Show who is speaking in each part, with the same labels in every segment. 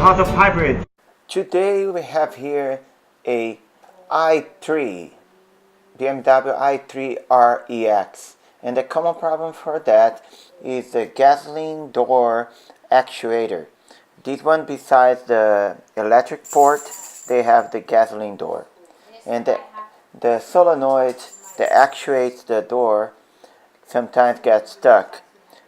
Speaker 1: part of hybrid.
Speaker 2: Today we have here a i3, BMW i3 REX, and the common problem for that is the gasoline door actuator. This one, besides the electric port, they have the gasoline door, and the solenoid that actuates the door sometimes gets stuck,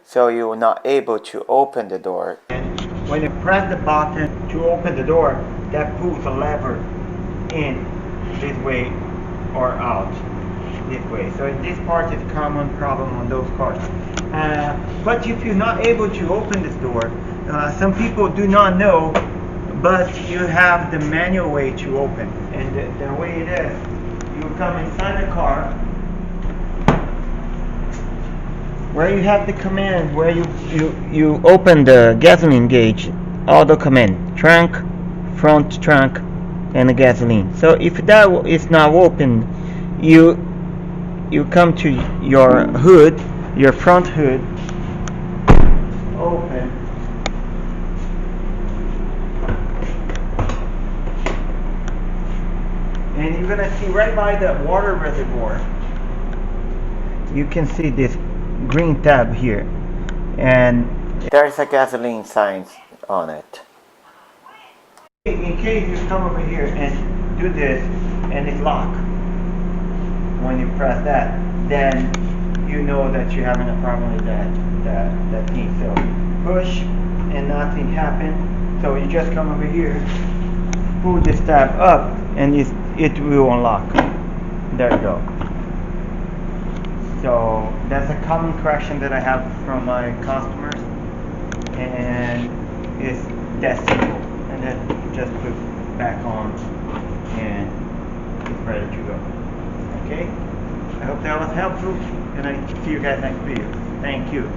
Speaker 2: so you're not able to open the door.
Speaker 1: And when you press the button to open the door, that pulls the lever in this way or out this way. So this part is a common problem on those cars. But if you're not able to open this door, some people do not know, but you have the manual way to open. And the way it is, you come inside the car, where you have the command where you open the gasoline gauge, auto command, trunk, front trunk, and the gasoline. So if that is not open, you come to your hood, your front hood, open, and you're gonna see right by the water reservoir, you can see this green tab here, and
Speaker 2: There's a gasoline sign on it.
Speaker 1: in case you come over here and do this and it's locked, when you press that, then you know that you're having a problem with that thing. So push and nothing happened, so you just come over here, pull this tab up, and it will unlock. There you go. So that's a common question that I have from my customers, and it's that simple. And then just put back on, and it's ready to go. Okay? I hope that was helpful, and I see you guys next video. Thank you.